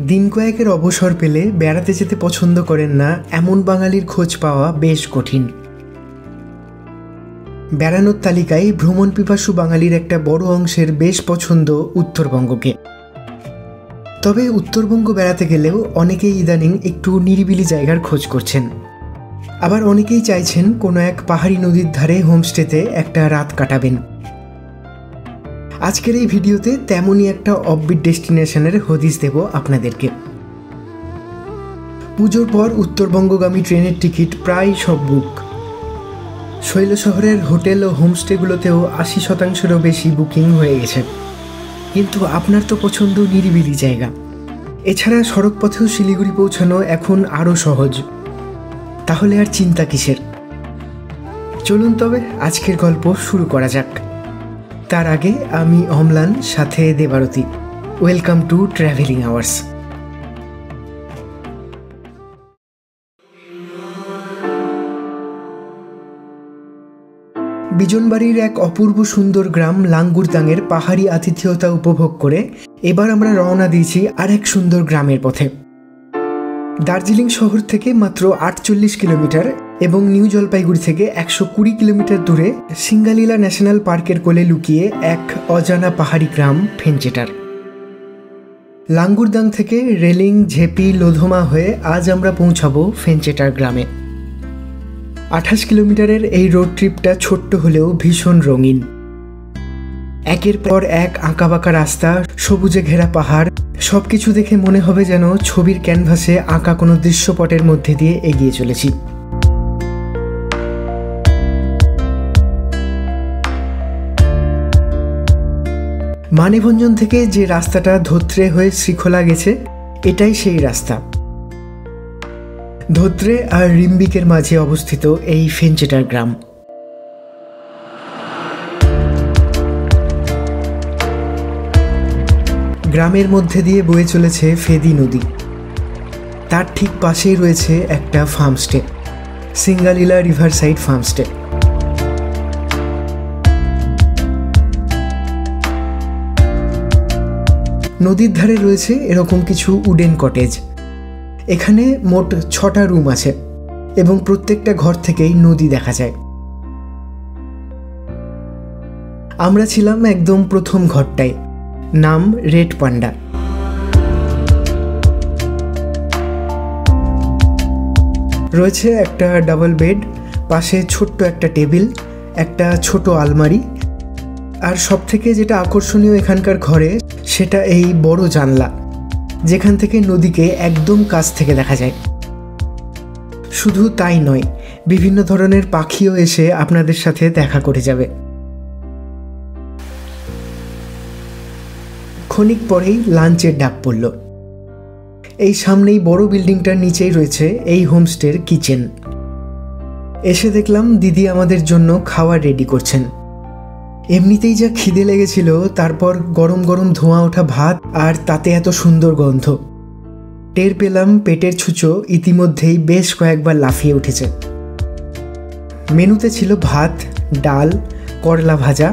দিন কয়েকের অবসর পেলে বেড়াতে যেতে পছন্দ করেন না এমন বাঙালির খোঁজ পাওয়া বেশ কঠিন। বেড়ানোর তালিকায় ভ্রমণ পিপাসু বাঙালির একটা বড় অংশের বেশ পছন্দ উত্তরবঙ্গকে। তবে উত্তরবঙ্গ বেড়াতে গেলেও অনেকেই ইদানিং একটু নিরিবিলি জায়গার খোঁজ করছেন। আবার অনেকেই চাইছেন কোনো এক পাহাড়ি নদীর ধারে হোমস্টেতে একটা রাত কাটাবেন। আজকের এই ভিডিওতে তেমনই একটা অফবিট ডেস্টিনেশনের হদিস দেব আপনাদেরকে। পুজোর পর উত্তরবঙ্গগামী ট্রেনের টিকিট প্রায় সব বুক। শৈল শহরের হোটেল ও হোমস্টেগুলোতেও 80%-রও বেশি বুকিং হয়ে গেছে। কিন্তু আপনার তো পছন্দ নিরিবিলি জায়গা। এছাড়া সড়কপথেও শিলিগুড়ি পৌঁছানো এখন আরও সহজ। তাহলে আর চিন্তা কিসের? চলুন তবে আজকের গল্প শুরু করা যাক। তার আগে আমি অম্লান, সাথে Debarati. Welcome to travelling hours. বিজনবাড়ির এক অপূর্ব সুন্দর গ্রাম লাঙ্গুরদাংয়ের পাহাড়ি আতিথেয়তা উপভোগ করে এবার আমরা রওনা দিয়েছি আর এক সুন্দর গ্রামের পথে। দার্জিলিং শহর থেকে মাত্র 48 কিলোমিটার এবং নিউ জলপাইগুড়ি থেকে 120 কিলোমিটার দূরে সিঙ্গালীলা ন্যাশনাল পার্কের কোলে লুকিয়ে এক অজানা পাহাড়ি গ্রাম ফেঞ্চেটার। লাঙ্গুরদাং থেকে রেলিং, ঝেপি, লোধমা হয়ে আজ আমরা পৌঁছাবো ফেঞ্চেটার গ্রামে। 28 কিলোমিটারের এই রোড ট্রিপটা ছোট্ট হলেও ভীষণ রঙিন। একের পর এক আঁকাবাঁকা রাস্তা, সবুজে ঘেরা পাহাড়, সবকিছু দেখে মনে হবে যেন ছবির ক্যানভাসে আঁকা কোনো দৃশ্যপটের মধ্যে দিয়ে এগিয়ে চলেছি। মানেভঞ্জন থেকে যে রাস্তাটা ধোত্রে হয়ে শ্রীখোলা গেছে, এটাই সেই রাস্তা। ধোত্রে আর রিম্বিকের মাঝে অবস্থিত এই ফেঞ্চেটার গ্রাম। গ্রামের মধ্যে দিয়ে বয়ে চলেছে ফেদি নদী। তার ঠিক পাশেই রয়েছে একটা ফার্মস্টে, সিঙ্গালীলা রিভারসাইড ফার্মস্টে। নদীর ধারে রয়েছে এরকম কিছু উডেন কটেজ। এখানে মোট 6টা রুম আছে এবং প্রত্যেকটা ঘর থেকেই নদী দেখা যায়। আমরা ছিলাম একদম প্রথম ঘরটায়, নাম রেড পান্ডা। রয়েছে একটা ডাবল বেড, পাশে ছোট্ট একটা টেবিল, একটা ছোট আলমারি, আর সবথেকে যেটা আকর্ষণীয় এখানকার ঘরে সেটা এই বড় জানলা, যেখান থেকে নদীকে একদম কাছ থেকে দেখা যায়। শুধু তাই নয়, বিভিন্ন ধরনের পাখিও এসে আপনাদের সাথে দেখা করে যাবে। ক্ষণিক পরেই লাঞ্চের ডাক পড়ল। এই সামনেই বড় বিল্ডিংটার নিচেই রয়েছে এই হোমস্টের কিচেন। এসে দেখলাম দিদি আমাদের জন্য খাবার রেডি করছেন। এমনিতেই যা খিদে লেগেছিল, তারপর গরম গরম ধোঁয়া ওঠা ভাত, আর তাতে এত সুন্দর গন্ধ। টের পেলাম পেটের ছুঁচো ইতিমধ্যেই বেশ কয়েকবার লাফিয়ে উঠেছে। মেনুতে ছিল ভাত, ডাল, করলা ভাজা,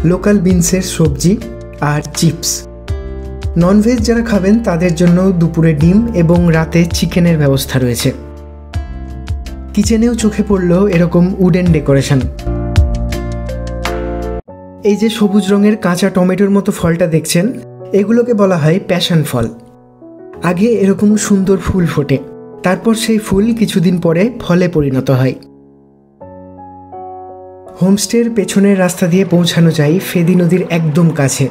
লোকাল বিনসের সবজি আর চিপস। ননভেজ যারা খাবেন তাদের জন্য দুপুরে ডিম এবং রাতে চিকেনের ব্যবস্থা রয়েছে। কিচেনেও চোখে পড়ল এরকম উডেন ডেকোরেশন। এই যে সবুজ রঙের কাঁচা টমেটোর মতো ফলটা দেখছেন, এগুলোকে বলা হয় প্যাশন ফল। আগে এরকম সুন্দর ফুল ফোটে, তারপর সেই ফুল কিছুদিন পরে ফলে পরিণত হয়। হোমস্টের পেছনের রাস্তা দিয়ে পৌঁছানো যায় ফেদি নদীর একদম কাছে।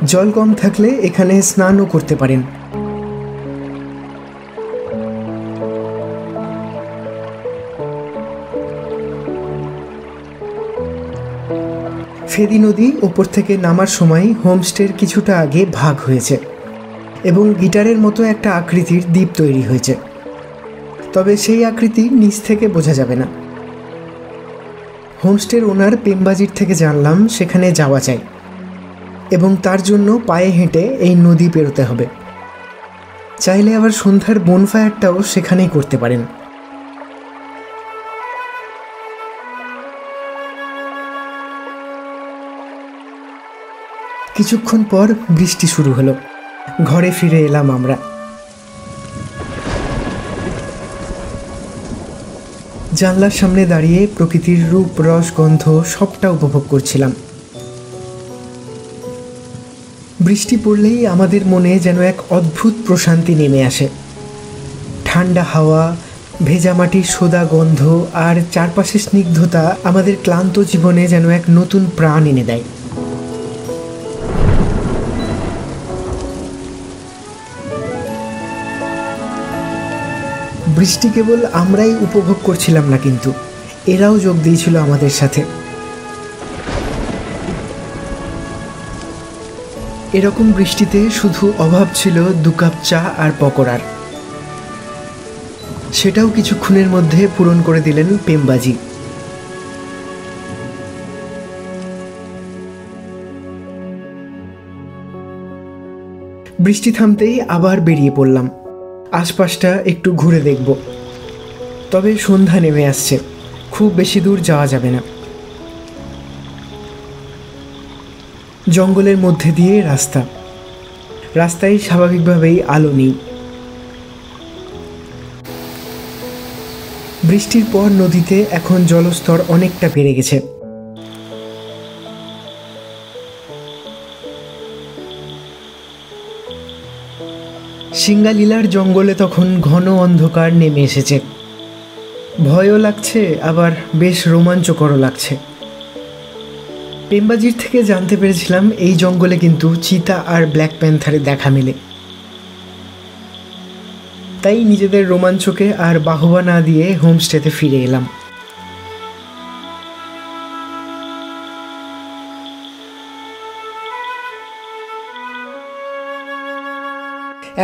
জল কম থাকলে এখানে স্নানও করতে পারেন। ফেদি নদী ওপর থেকে নামার সময় হোমস্টের কিছুটা আগে ভাগ হয়েছে এবং গিটারের মতো একটা আকৃতির দ্বীপ তৈরি হয়েছে। তবে সেই আকৃতি নিচ থেকে বোঝা যাবে না। হোমস্টের ওনার পেমবাজির থেকে জানলাম সেখানে যাওয়া যায় এবং তার জন্য পায়ে হেঁটে এই নদী পেরোতে হবে। চাইলে আবার সন্ধ্যার বনফায়ারটাও সেখানেই করতে পারেন। কিছুক্ষণ পর বৃষ্টি শুরু হলো। ঘরে ফিরে এলাম আমরা। জানলার সামনে দাঁড়িয়ে প্রকৃতির রূপ, রস, গন্ধ সবটা উপভোগ করছিলাম। বৃষ্টি পড়লেই আমাদের মনে যেন এক অদ্ভুত প্রশান্তি নেমে আসে। ঠান্ডা হাওয়া, ভেজা মাটির সোদা গন্ধ আর চারপাশের স্নিগ্ধতা আমাদের ক্লান্ত জীবনে যেন এক নতুন প্রাণ এনে দেয়। বৃষ্টি কেবল আমরাই উপভোগ করছিলাম না, কিন্তু এরাও যোগ দিয়েছিল আমাদের সাথে। এরকম বৃষ্টিতে শুধু অভাব ছিল 2 কাপ চা আর পকোড়ার। সেটাও কিছুক্ষণের মধ্যে পূরণ করে দিলেন পেমবাজি। বৃষ্টি থামতেই আবার বেরিয়ে পড়লাম, আশপাশটা একটু ঘুরে দেখব। তবে সন্ধ্যা নেমে আসছে, খুব বেশি দূর যাওয়া যাবে না। জঙ্গলের মধ্যে দিয়ে রাস্তায় স্বাভাবিকভাবেই আলো নেই। বৃষ্টির পর নদীতে এখন জলস্তর অনেকটা বেড়ে গেছে। সিঙ্গালীলার জঙ্গলে তখন ঘন অন্ধকার নেমে এসেছে। ভয়ও লাগছে, আবার বেশ রোমাঞ্চকরও লাগছে। পেমবাজির থেকে জানতে পেরেছিলাম এই জঙ্গলে কিন্তু চিতা আর ব্ল্যাক প্যান্থারের দেখা মেলে। তাই নিজেদের রোমাঞ্চকে আর বাহবা না দিয়ে হোমস্টেতে ফিরে এলাম।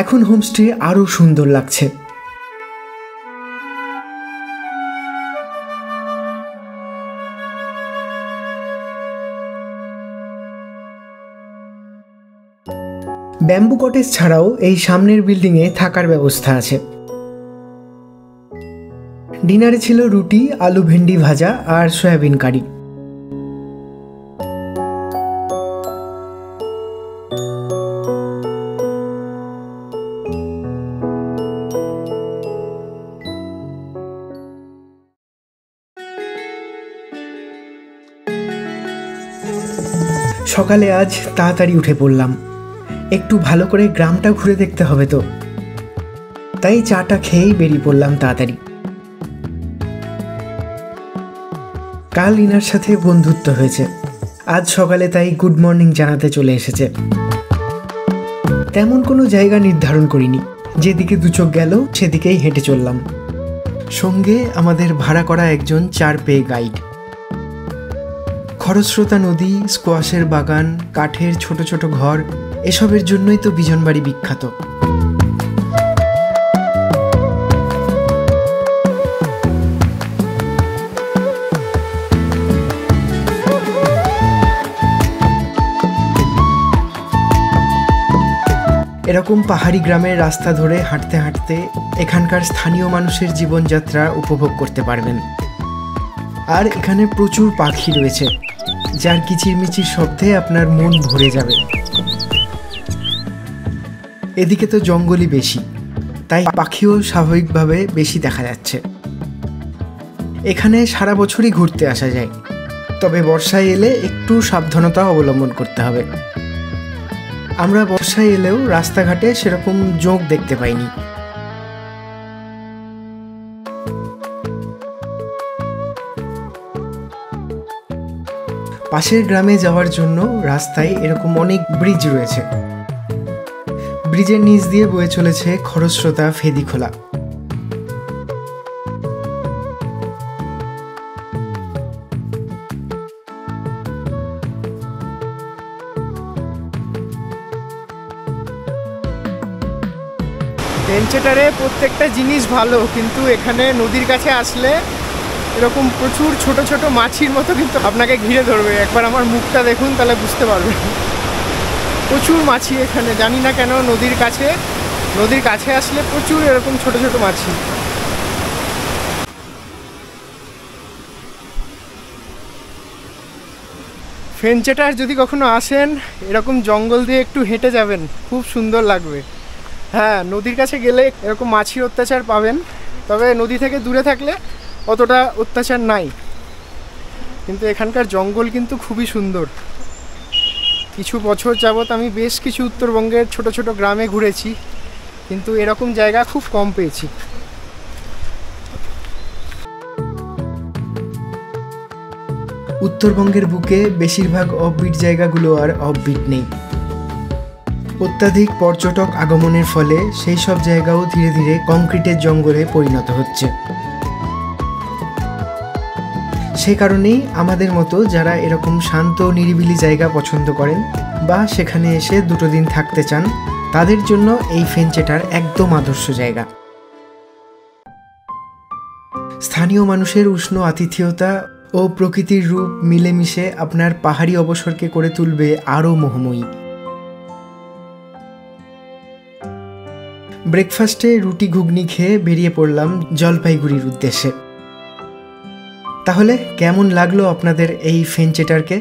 এখন হোমস্টে আরো সুন্দর লাগছে। ব্যাম্বু কটেজ ছাড়াও এই সামনের বিল্ডিংয়ে থাকার ব্যবস্থা আছে। ডিনারে ছিল রুটি, আলু ভেন্ডি ভাজা আর সয়াবিন কারি। সকালে আজ তাড়াতাড়ি উঠে পড়লাম, একটু ভালো করে গ্রামটা ঘুরে দেখতে হবে তো, তাই চাটা খেয়েই বেরিয়ে পড়লাম তাড়াতাড়ি। কাল ইনার সাথে বন্ধুত্ব হয়েছে, আজ সকালে তাই গুড মর্নিং জানাতে চলে এসেছে। তেমন কোনো জায়গা নির্ধারণ করিনি, যেদিকে দু চোখ গেল সেদিকেই হেঁটে চললাম। সঙ্গে আমাদের ভাড়া করা একজন 4 পেয়ে গাইড। খরস্রোতা নদী, স্কোয়াশের বাগান, কাঠের ছোট ছোট ঘর, এসবের জন্যই তো বিজনবাড়ি বিখ্যাত। এরকম পাহাড়ি গ্রামের রাস্তা ধরে হাঁটতে হাঁটতে এখানকার স্থানীয় মানুষের জীবনযাত্রা উপভোগ করতে পারবেন। আর এখানে প্রচুর পাখি রয়েছে, যার কিচিরমিচির শব্দে আপনার মন ভরে যাবে। এদিকে তো জঙ্গলই বেশি, তাই পাখিও স্বাভাবিকভাবে বেশি দেখা যাচ্ছে। এখানে সারা বছরই ঘুরতে আসা যায়, তবে বর্ষায় এলে একটু সাবধানতা অবলম্বন করতে হবে। আমরা বর্ষায় এলেও রাস্তাঘাটে সেরকম জোঁক দেখতে পাইনি। পাশের গ্রামে যাওয়ার জন্য রাস্তায় এরকম অনেক ব্রিজ রয়েছে। ব্রিজের নিচ দিয়ে বয়ে চলেছে খরস্রোতা ফেদিখোলা। ভেঞ্চেটারে প্রত্যেকটা জিনিস ভালো, কিন্তু এখানে নদীর কাছে আসলে এরকম প্রচুর ছোট ছোট মাছির মতো কিন্তু আপনাকে ঘিরে ধরবে। একবার আমার মুখটা দেখুন, তাহলে বুঝতে পারবেন। প্রচুর মাছি এখানে, জানি না কেন নদীর কাছে আসলে প্রচুর এরকম ছোট ছোট মাছি। ফেঞ্চেটার যদি কখনো আসেন, এরকম জঙ্গল দিয়ে একটু হেঁটে যাবেন, খুব সুন্দর লাগবে। হ্যাঁ, নদীর কাছে গেলে এরকম মাছির অত্যাচার পাবেন, তবে নদী থেকে দূরে থাকলে অতটা অত্যাচার নাই। কিন্তু এখানকার জঙ্গল কিন্তু খুবই সুন্দর। কিছু বছর যাবৎ আমি বেশ কিছু উত্তরবঙ্গের ছোট ছোট গ্রামে ঘুরেছি, কিন্তু এরকম জায়গা খুব কম পেয়েছি। উত্তরবঙ্গের বুকে বেশিরভাগ অফবিট জায়গাগুলো আর অফবিট নেই। অত্যাধিক পর্যটক আগমনের ফলে সেই সব জায়গাও ধীরে ধীরে কংক্রিটের জঙ্গলে পরিণত হচ্ছে। সে কারণেই আমাদের মতো যারা এরকম শান্ত নিরিবিলি জায়গা পছন্দ করেন বা সেখানে এসে 2 দিন থাকতে চান, তাদের জন্য এই ফেঞ্চেটার একদম আদর্শ জায়গা। স্থানীয় মানুষের উষ্ণ আতিথেয়তা ও প্রকৃতির রূপ মিলেমিশে আপনার পাহাড়ি অবসরকে করে তুলবে আরও মোহময়ী। ব্রেকফাস্টে রুটি ঘুগনি খেয়ে বেরিয়ে পড়লাম জলপাইগুড়ির উদ্দেশ্যে। তাহলে কেমন লাগলো আপনাদের এই ফেঞ্চেটারকে?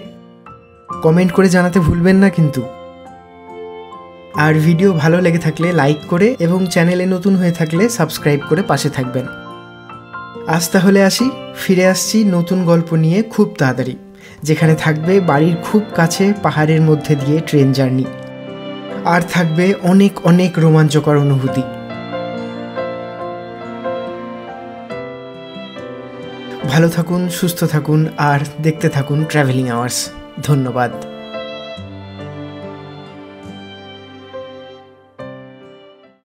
কমেন্ট করে জানাতে ভুলবেন না কিন্তু। আর ভিডিও ভালো লেগে থাকলে লাইক করে এবং চ্যানেলে নতুন হয়ে থাকলে সাবস্ক্রাইব করে পাশে থাকবেন। আজ তাহলে আসি, ফিরে আসছি নতুন গল্প নিয়ে খুব তাড়াতাড়ি, যেখানে থাকবে বাড়ির খুব কাছে পাহাড়ের মধ্যে দিয়ে ট্রেন জার্নি, আর থাকবে অনেক অনেক রোমাঞ্চকর অনুভূতি। ভালো থাকুন, সুস্থ থাকুন আর দেখতে থাকুন ট্রাভেলিং আওয়ার্স। ধন্যবাদ।